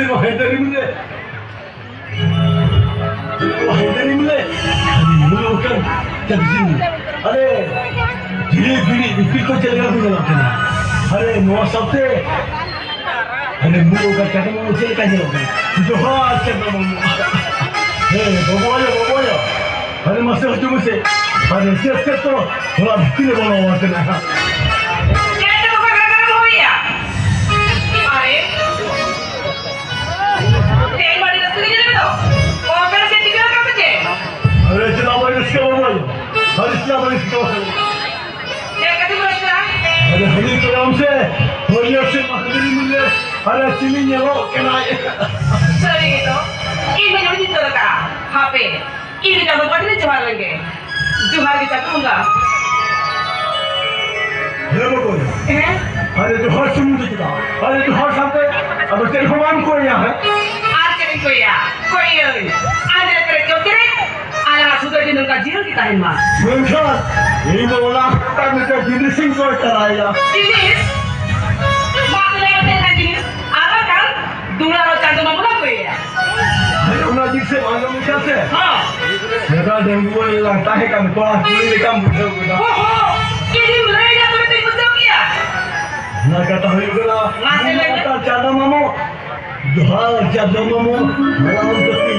Dari mulai. Dari mulai. Mulai bukan jadi sini. Ada. Gini, itu jalan tu jalan tu. Ada Noah Sabte. Ada mulai bukan kata mau jalan jalan. Johar kata mau. Bawa ya. Ada masa tu mesti. Ada siap tu. Kalau betul bawa waktu nak. अरे चलाओ इसके बारे हर इसके बारे क्या कहते हो इसका अरे हरी तो हमसे होलिया से मखदरी मिले अरे चिली ने वो कहना सही तो ये मैं नहीं तो लगा हाँ पे ये जब बड़ी ने जुहार लेंगे जुहार के चक्कूंगा ये बोलो अरे जुहार सुन दिखता अरे जुहार सामने अब तेरे भगवान को यहाँ है आज चलें कोई आज तेरे क्यों तेरे आला सुधर दिन का जीवन की ताहिल मार मुझे ये बोला तब मुझे जिनिसिंग को कराया जिनिस मार ले तेरा जिनिस आला kan दूल्हा रो चांदो मामला कोई है अरे उन्हें जिससे मांगा मुझे से हाँ मेरा डेंगू ये लगता है कि तो आज पूरी लेकर मुझे होगा ओहो ये दिन ले जा तो तेरे मुझे किया ना कहता है युगला मासे लगे चांदा मामो जुहार चांदा मामो हलाल करती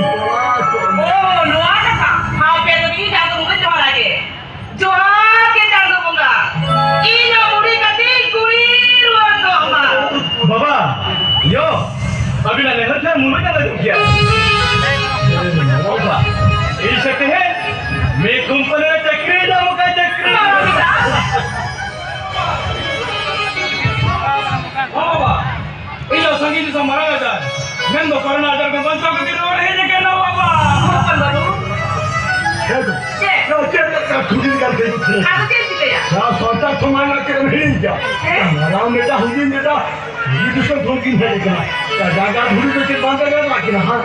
oh luar kata hampir begini jangan mungkin jual lagi jual kita jangan bunga ini muri kati kuri luar doma बाबा यो अभी ना लेकर क्या मुंबई का लग गया बाबा ये सकते हैं मैं कंपनी में चक्री जाऊंगा चक्री बाबा ये जो संगीत से मरा गया मैं तो कोरोना आजार को बंद कर दिया और है जगह ना बाबा क्या खुदी निकाल के कुछ aku jadi ya क्या सोचा तुम्हारा कर नहीं क्या राम बेटा हुई बेटा ये दूसरा फोन की है लेकिन क्या जागा धूल पे के बांध कर रखी ना हां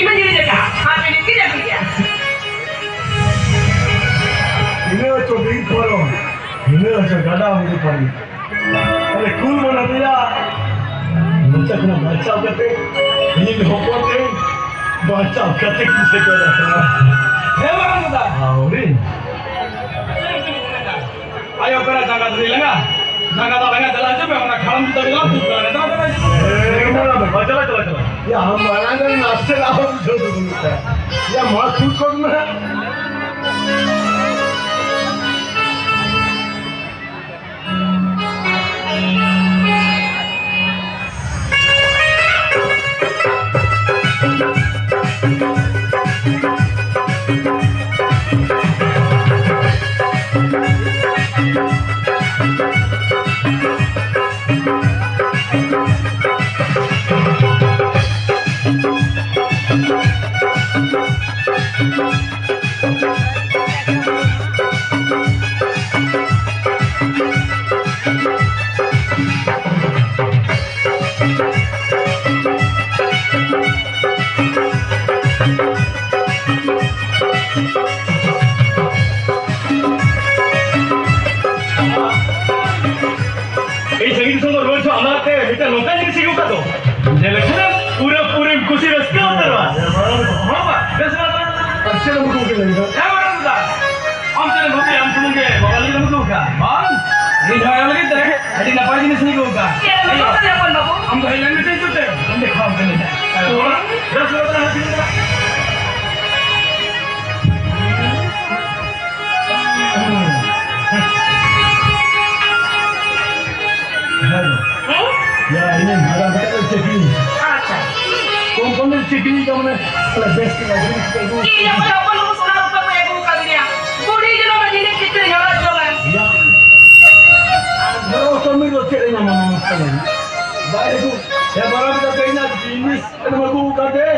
ini jadi jaga hampir ini tidak bisa इन्हें तो भी करो इन्हें तो गड़ा मुझे पड़ी अरे कूल बना दिया बच्चा अपना बच्चा करते ये होते बच्चा करते किसे कर रहा है बड़ा हां रे ayo kena jaga diri lenga jaga lenga jalan aja memang kalam kita bilang tuh kan itu चला या हमारा ना नाश्ते लाओ जो दूँ या माँ खुद को ना kita nonton jadi sih juga tuh. Jadi kita pura-pura kursi resmi terus. Apa? Biasa apa? Pasti lo butuh ke lagi. Ya mana sudah? Om saya butuh yang tunggu. Bawa lagi lo butuh kan? Om, ini jangan lagi deh. Jadi napa jenis sih juga? ya betul ya pun babu Om dah hilang di situ deh. Om deh kau kan ini. Biasa apa hati kita? Ya ini hara betul cekli. acha Komponen cekli ka mana? Ala best lagi. iya kalau pun lu sudah buka punya buku kali dia budi jenuh begini kita jalan jalan Ya. Baru kami lo cekli nama mama sekali. Baik tu. Ya barang kita kena jenis nama buku kade.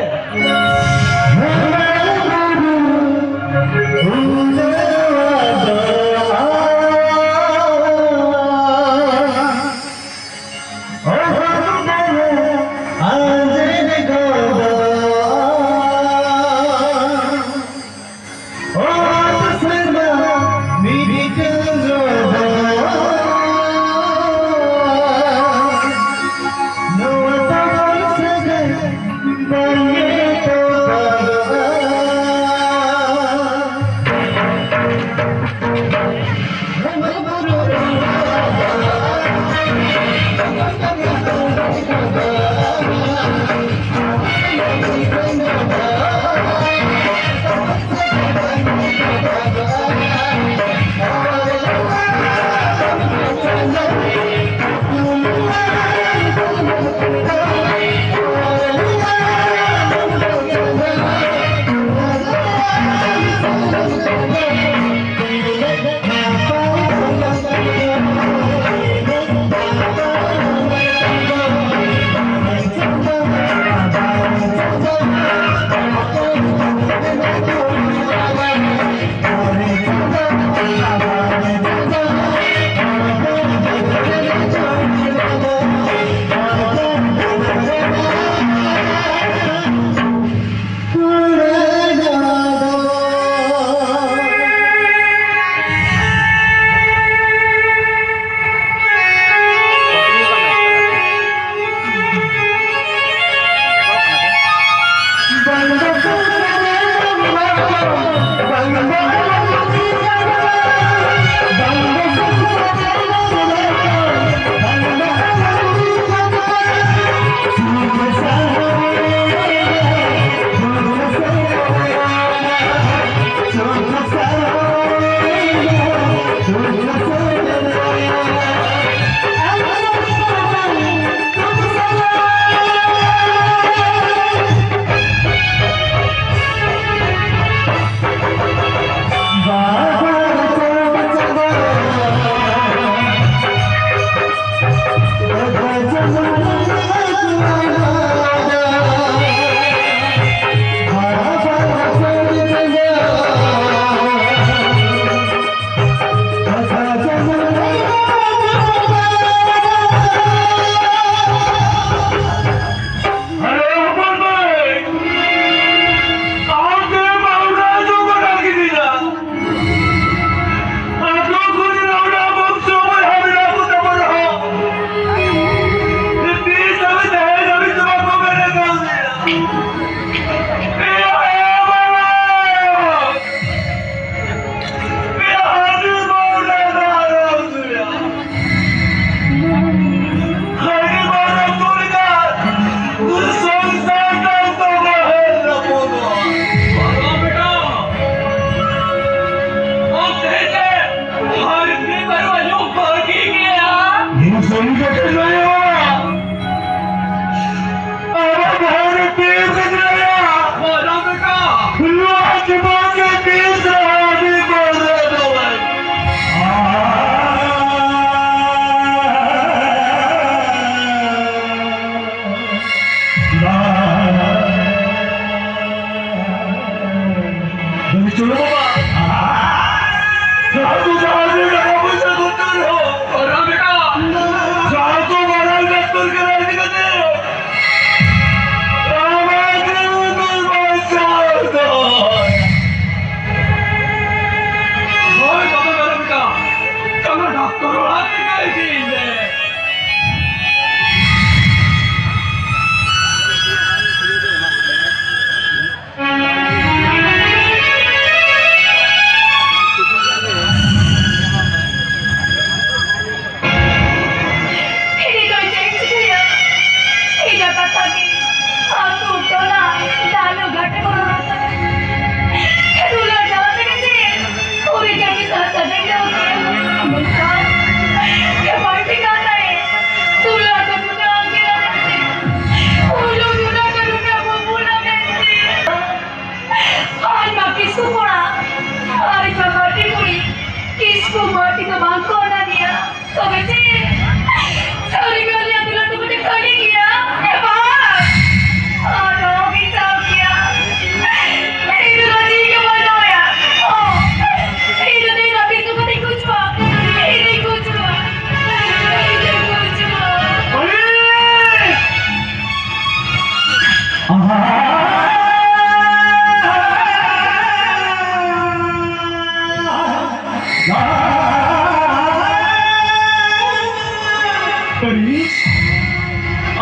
Paris?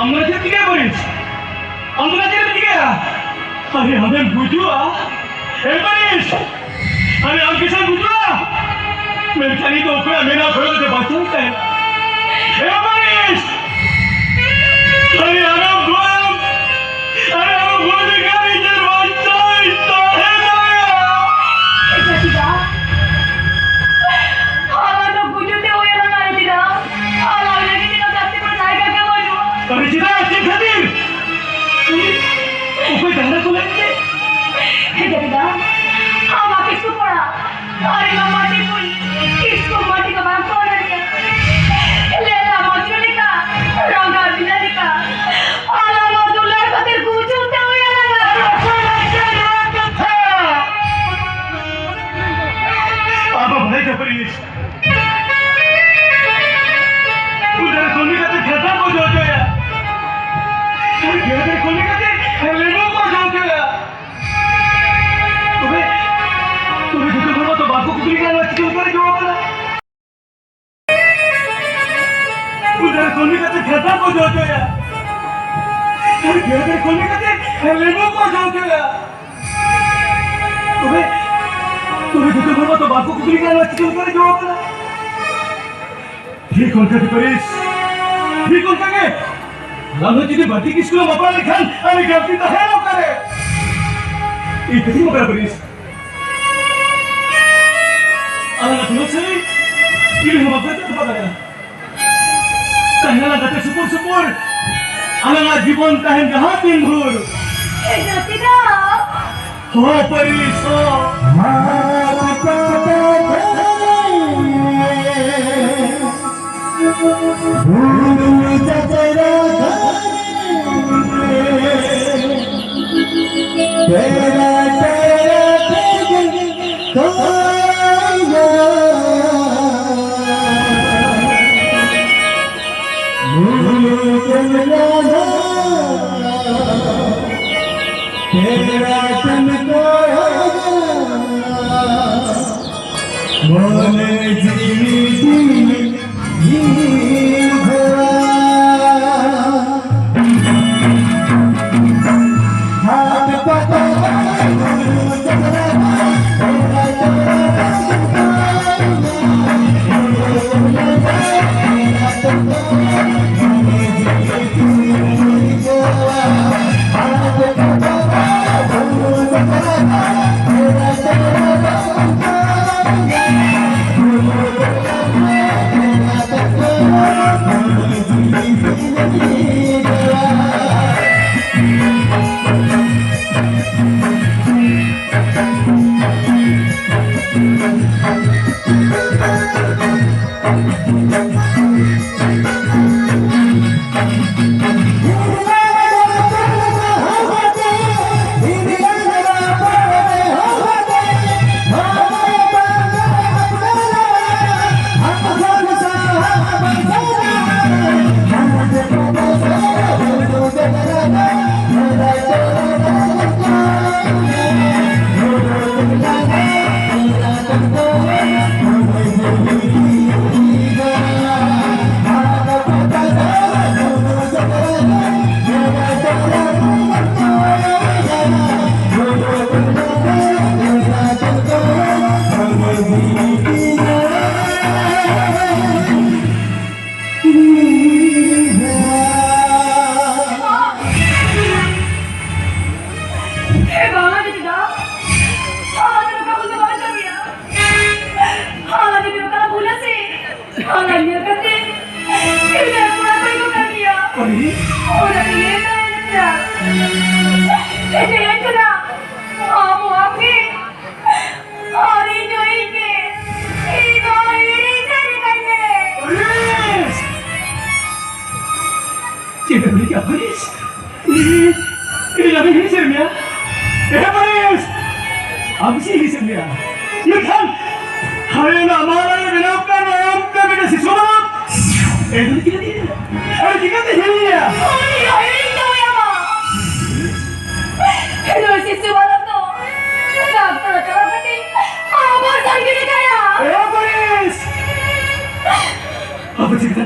আমরা যে দিকে Paris? আমরা যে দিকে अरे हमें बुझुआ ए Paris अरे हम किसे बुझुआ मेरे खाली तो कोई मेरा घरों से बचाता है ए Paris अरे हम बोले क्या इधर बचाता है ना এটা দিদা আমার তো গুজুতে হয়ে না দিদা আর লাগে দিদা যাতে করে জায়গা কেমন अरे जितना अच्छे खातिर ऊपर जाना तो लगते এটা দিদা আমাকে কিছু পড়া আরে মাটি পড়ি इसको माटी का बात कौन है लेला मजूरी का रंगा बिलारी का आला मधुलर खातिर गुजुते हয়ে अब भाई का Paris उधर सोने का तो खाता को जो गया उधर सोने का तो लेमो को जो गया तुम्हें जो बोलो तो बापू को भी करना चाहिए ऊपर जो बोला उधर सोने का तो खाता को जो गया उधर सोने का तो लेमो को जो गया तुम्हें जो बोलो तो बापू को भी करना चाहिए ऊपर जो बोला ठीक होता है Paris ठीक होता है लालो जी ने बाटी किसको मपा लिखान अरे गलती तो है ना करे इतनी मपा Paris अल्लाह तुम से ये हम आपको तो पता है तहना दाते सुपुर अल्लाह जीवन तहन कहां दिन भर এটা দিদা हो Paris हो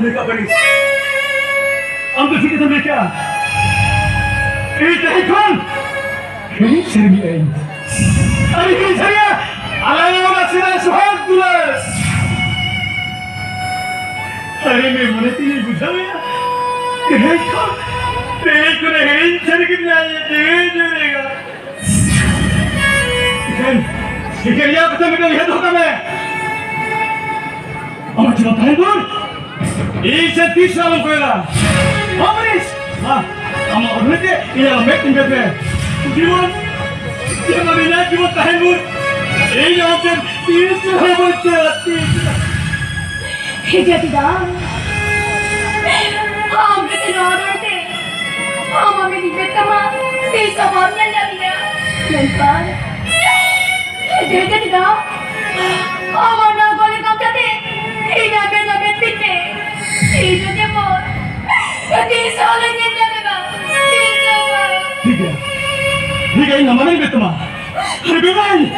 mereka Paris. Ambil sikit mereka. Tahikun. Ini serbi ain. Tahikun saya. Alanya masih suhat tulas. Hari ini mana tiada bujalnya. Tahikun. Tahikun ini serbi ain. Dia. Ikan ya kita mereka lihat hoka me. Amar cuma Tahikun. Ini 30 salam kola. Paris. Ama ornete ini amek tinggalnya. Gimana? Dia mana gimana Tahikun? Ini orang tiada hebat tiada. Dia tidak. Ham kita orang itu. Ham kami di Vietnam. Bisa bawa dia. Lempar. Dia tidak. Ham orang boleh kau kata. Ini ada pintu. Ini dia pun. Jadi soalnya dia memang. Tiga ini nama ni Vietnam. Lebih baik.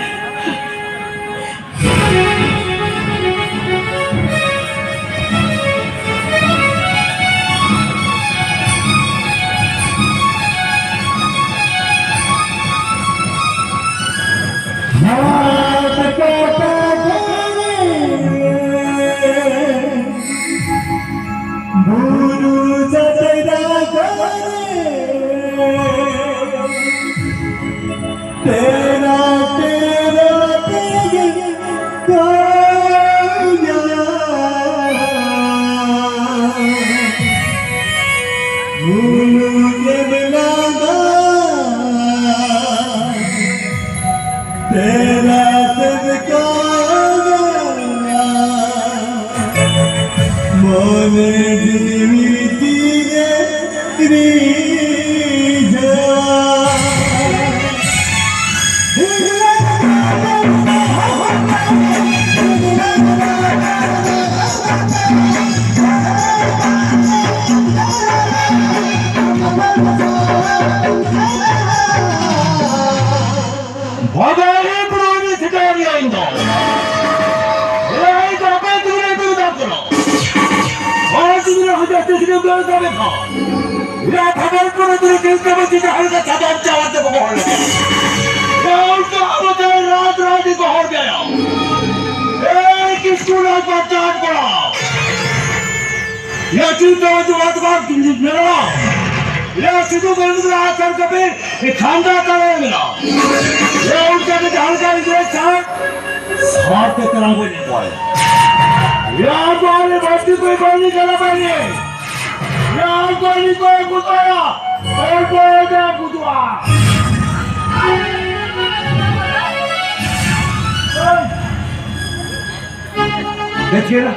देखिए ना,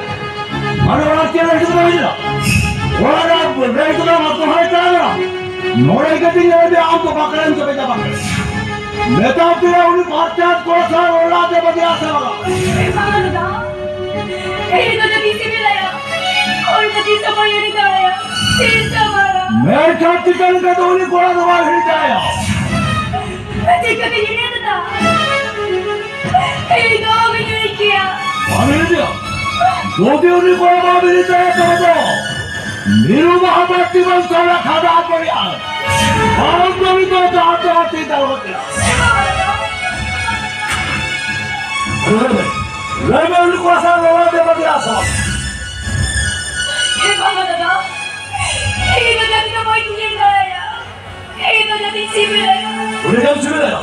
अरे वाला क्या लड़की तो नहीं ना, वाला लड़की तो ना आपको हर तरह ना, नोरे के दिन ये भी आपको पकड़े इनके बेटा पकड़े, मैं तो आपके लिए उन्हीं पार्टियां को सार ओला दे बदिया से वाला। ये तो जब इसी में लाया, और जब इस समय ये निकाला, तीन समारा। मैं चाहती हूँ कि तो उन्हीं कोड़ा दबाव ही जाया। मुझे कभी ये नहीं था, ये तो अभी नहीं किया। बाबी दिया, दो दिन उन्हीं कोड़ा बाबी नहीं जाया तो नीरू महापाती बंद सारा खादा आप बढ़िया, आप कभी तो जाते आते दलवते। लड़के उन्हीं कोड़ा सार ओला दे बदिया साहब। ये बाबा दादा, ये तो जब तो कोई नहीं लाया, ये तो जब इसी में लाया। उन्हें जब सिविल लाया,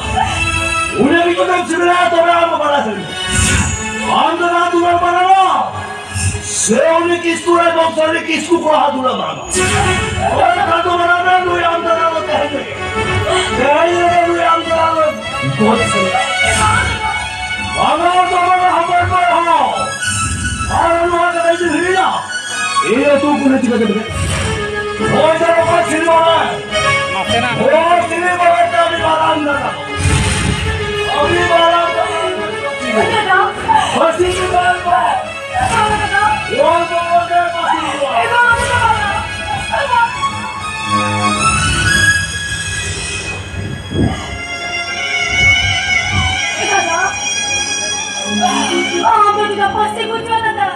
उन्हें भी तो जब सिविल लाया तो मैं आपको बना सकती। आम तो ना दूर बना लो, से उन्हें किसको है बॉक्सर ने किसको को हाथ दूर बना लो। और कल तो बना मैं लुई आम तो ना वो कहेंगे, कहेंगे लुई आम तो ना वो बहुत सही। बाबा तो बना हम पर हो, और उन्होंने कहा कि नहीं ना, ये तो कुछ नहीं करते। और जब वो चिल्ला है, वो चिल्ले बगैर का भी बारात ना करो, अभी बारात का दादा, बसी की बात को, दादा, वो बोलते बसी को। आप मुझे पस्ती कुछ बता था,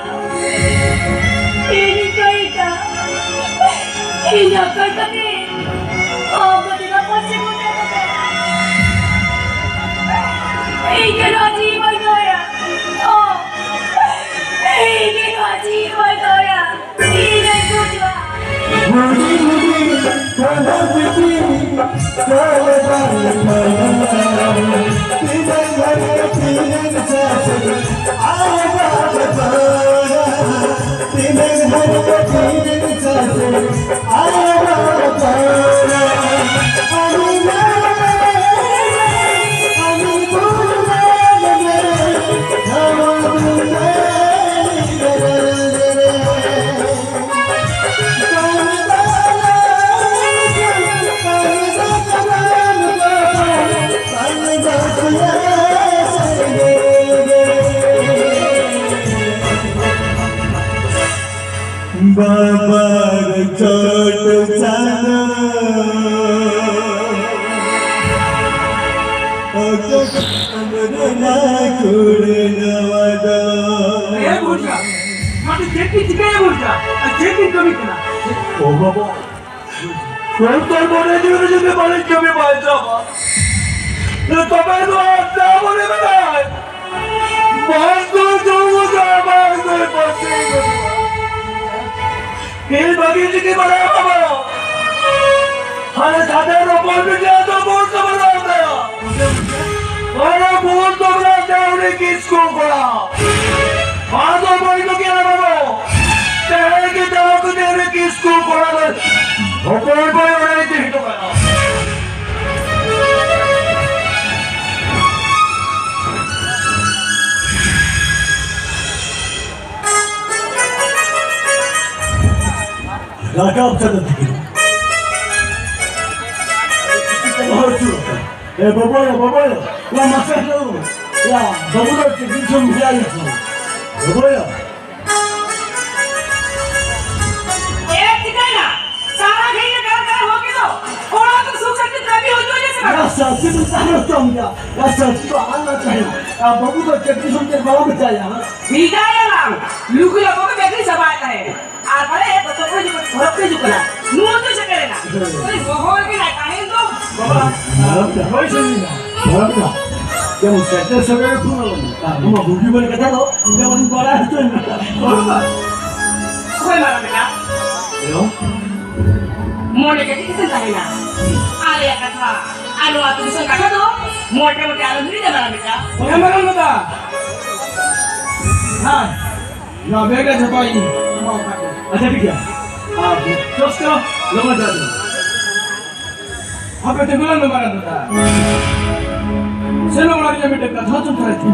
ये नहीं कोई gati. Oh, gati na pasti mo na gati. Ikiraji magaya. Oh, ikiraji magaya. Ine kujwa. बाबा चोट जाना अमरना कुड़नवादा ये बोलता माटी जेटी जिके बोलता जेटी कमी कना ओ बाबा कोई तो बोले जो में बोले क्यों में बोल जावा ये तो मैं तो आता बोले बता बहुत तो वो जावा तो पछे के बागी के बड़ा बाबा हर सादे रो बोल भी जा तो बोल तो बड़ा होता है और बोल तो बड़ा जाने किसको बड़ा हाँ तो बोल तो क्या बाबा तेरे के दवा को तेरे किसको बड़ा कर ऊपर कोई और नहीं दिख तो बड़ा राजा चलत थी ए बाबा या मसा लो या बाबा के बीच में मिला था बाबा ए ठिकाना सारा घेर कर हो के दो थोड़ा तो सुख शक्ति कमी हो जो जैसे या साथी में सारा तुम या साथी को आना चाहिए या बाबा के बीच में बाबा बचाया विदाय लाओ लुक लोगों को बेकरी सबाता है আর পরে তো কোই ঘরতে জুকলা নুন তো সেকেলে না ওই বহর কি না কাহিন তো বাবা কই শুনি না বাবা কেমন সেটা সবে শুনো তোমার বুদ্ধি বলে কথা তো কেমন করা হচ্ছে বাবা কই মারা বেটা এরো মনে কে কিছু জানি না আরে কথা আলো তুমি সব কথা তো মোটে মোটে আলো ধরে যাবে বেটা ওরে মারা দাদা হ্যাঁ না বেগে যাবাই अच्छा ठीक है आप दोस्तों लगा जा दो आप तो गुलाम में मारा दादा सेनो वाला जब बेटे कथा तो था थी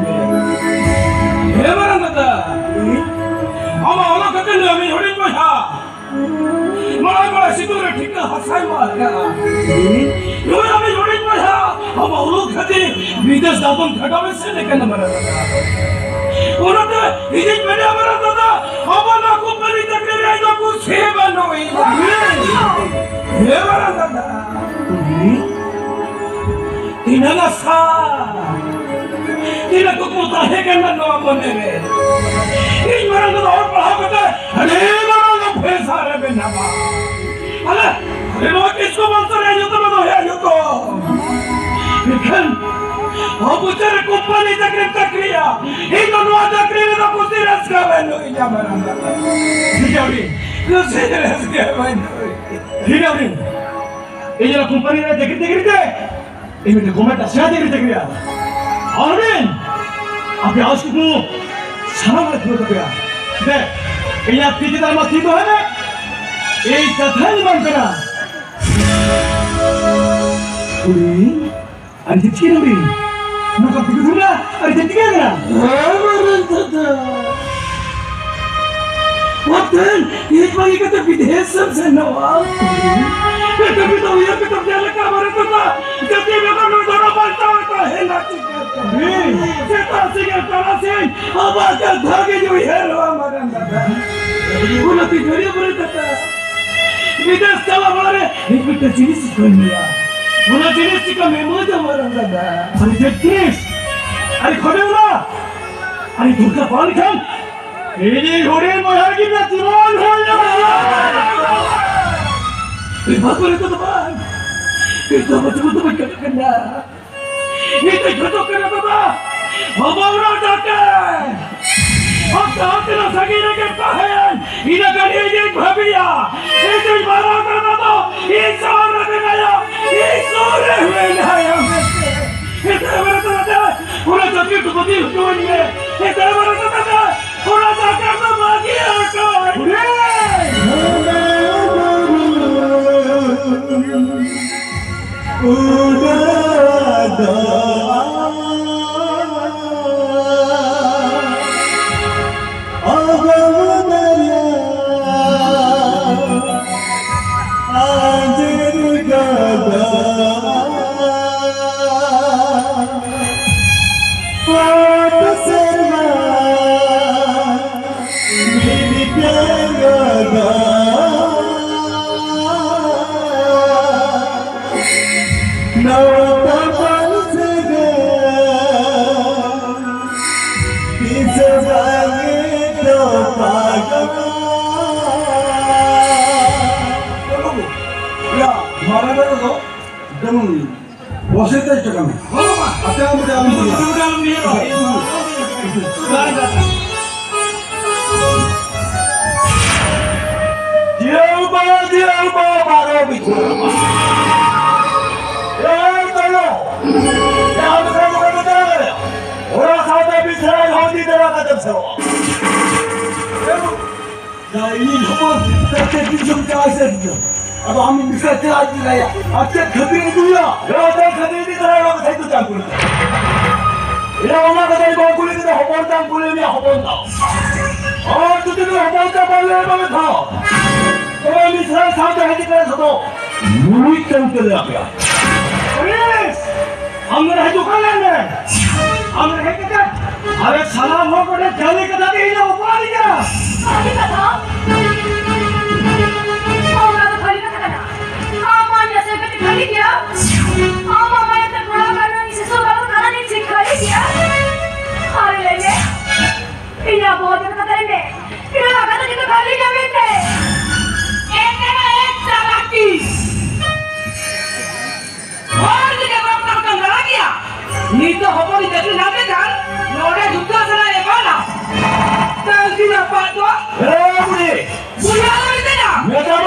हे मारा दादा हम वाला कहते हैं हमें होड़ी पैसा मारा सिद्धू रे ठीक हसाई मार का यो हमें होड़ी पैसा हम वाला कहते विदेश दापन खटावे से लेकर मारा दादा उन्होंने इधर मैंने हमारा दादा हमारा को बड़ी तकलीफ है तो कुछ है बनोई ये हमारा दादा इन्हें सा इन्हें को पता है कि ना नाम बने में इन हमारा दादा और पढ़ा करता है अरे हमारा तो पैसा रे बिना अरे लोग किसको बोलते रहे जो तो मैं तो है जो तो लेकिन अब तेरे कंपनी तकरीया ये तो नुआ तकरीर तो कुछ रस का बनो इजा मरंदा ठीक है भी कुछ रस का बनो ठीक है भी ये जो कंपनी रे तकरीर ये में गवर्नमेंट अच्छा तकरीया और दिन अब आज को सारा मत हो गया देख ये आप पीछे तरफ मत तो है ना ये कथा ही बंद करा उरी अरे ठीक है भी Maka begitu lah, ada tiga kan? Orang tanda. Waktu ini pagi kita vides सबसे नवाब. kita tahu ya kita jalan ke mana tanda. Jadi mereka nudara balta होता है लाठी का. kita singa karasin, अब आकर धागे जो है रो हमारा तanda. बोला तिजोरी बोले तanda. विदेश चला हमारे एक बेटा जीनिस कोई नहीं बोला जीनिस का मेमो जो हमारा तanda. अरे जगदीश अरे खड़े हो ना अरे दुर्गा पाल खान ये घोड़े मर की जीवन हो Bago na ito naman! Ito betul-betul kena. Itu betul kena bapa. Hamaura datang. Hak na sagina ke pahen. Ina kali ini bhabiya. Itu barang करना तो ईश्वर ने बनाया. ईश्वर ने बनाया. itu berarti ada. Pura jadi tu budi dunia. Itu berarti ada. Pura takkan bahagia kau. Wasit aja kami. Apa yang berdalam dia? Dia baru bicara. Tolong. Jangan bicara. Orang sahaja bicara hobi dalam kata semua. Dah ini semua tak bisa jawab. अब हम इसका इतिहास दिखाया अच्छा खतरे दुनिया राजा खतरे दी तरह लोग सही तो चाकू लेते ये वाला का तो बाबू लेते तो हमारे चाकू ले नहीं हमारे ना और तुझे तो हमारे चाकू ले बाबू था तो हम इसका साथ है दिखा सकते मुझे चंके ले आया पुलिस हमने है दुकान लेने हमने है क्या अरे सलाम हो कोटे जाने का दादी ये ऊपर दिया आगे का था खाली क्या? मामा ये तो बड़ा करना इसे सब वालों खाना नहीं सिखाई क्या? अरे ले इन्हें बहुत दिन कतरे में इन्हें लगा था जितना खाली क्या बेटे? एक चालाकी और जिधर बाप का कंगाला किया नी तो हमारी जैसे नाते जान नोरे जुत्ता सना ये वाला तंगी ना पाटवा बुढ़ी बुढ़िया तो नहीं देना मेरा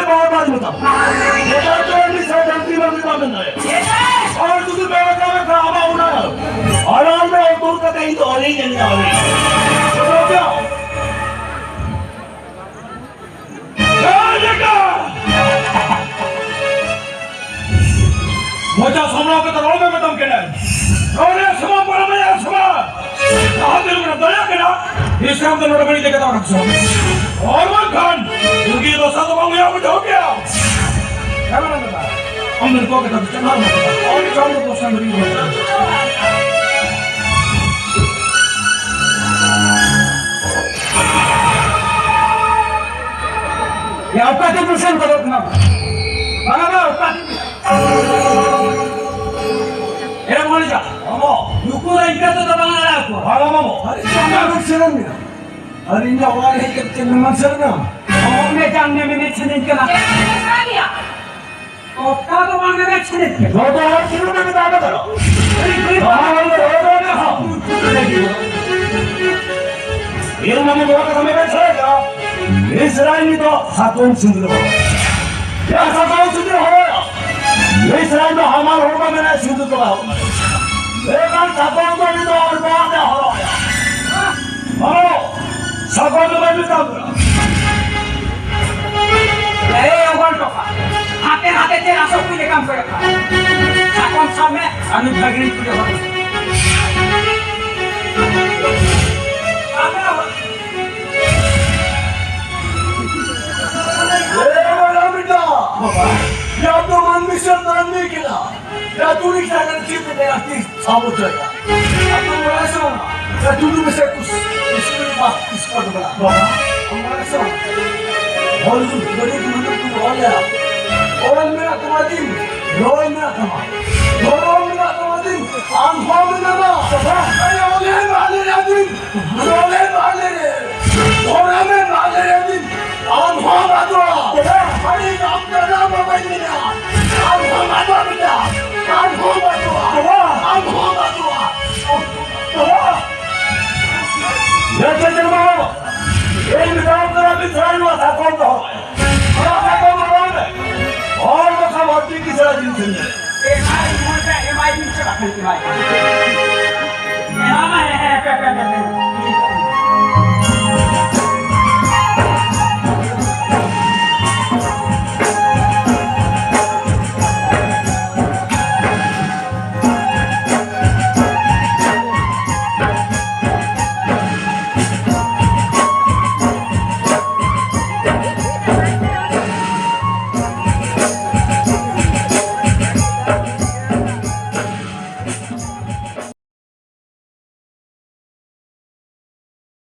बहुत बात बताओ मेरा तो नहीं सब जल्दी में बंद है और तुझे बेवजह में खराब होना आराम में दूर का कहीं तो और ही नहीं आ रही तो क्या मुझे सामना के तरह में बदम के नहीं और ये सुबह पर मैं ये सुबह कहाँ दिल में दया के ना इस काम तो नोट बनी देखता हूँ और वो खान उनकी दोस्तों तो बांग्ला में हो गया क्या बना था हम मेरे को कहता चला और ये काम तो दोस्तों मेरी हो गया ये आपका क्या प्रश्न करो ना बना आपका ये बोले जा मामो युकुरा इनका तो दबाना है आपको हाँ मामो अरे क्या कुछ शर्म नहीं अरे इन्हें वाले हैं कि तेरे मन शर्म ना हमने जानने में नहीं छने के ना क्या? क्या तो मांगने में छने के दो तो और शुरू में बता दो हमारे दो ना हाँ ये मम्मी बोला कि हमें कैसे है इसराइल में तो सातों सुंदर हो क्या सातों सुंदर हो इसराइल में हमारा होगा मैंने सुंदर तो हो लेकिन सातों तो नहीं तो और बात है हो हेलो सातों तो मैं भी काम कर ये ओवर तो हाथे हाथे तेरा सब कुछ काम करेगा सातों सामने अनुभागनी पूजा हो या तो मन मिशन करने के ना या तू नहीं क्या करने की तो मेरा तीस साबुत जाएगा अब तो मेरा ऐसा या तू में से कुछ इसमें बात किसका तो बड़ा हमारा ऐसा हॉलीवुड बड़े मतलब तू हो गया और मेरा तुम्हारी रोय मेरा तुम्हारा रोय मेरा तुम्हारी आंखों में ना अरे ओले वाले दिन रोले वाले और हमें वाले दिन आंखों में तो अरे नाम का नाम Jangan terbawa. Ini tahu kenapa selalu takut tahu. Kalau takut mana? Orang macam hati kita jenis ini. Emai bisa kan emai. Emai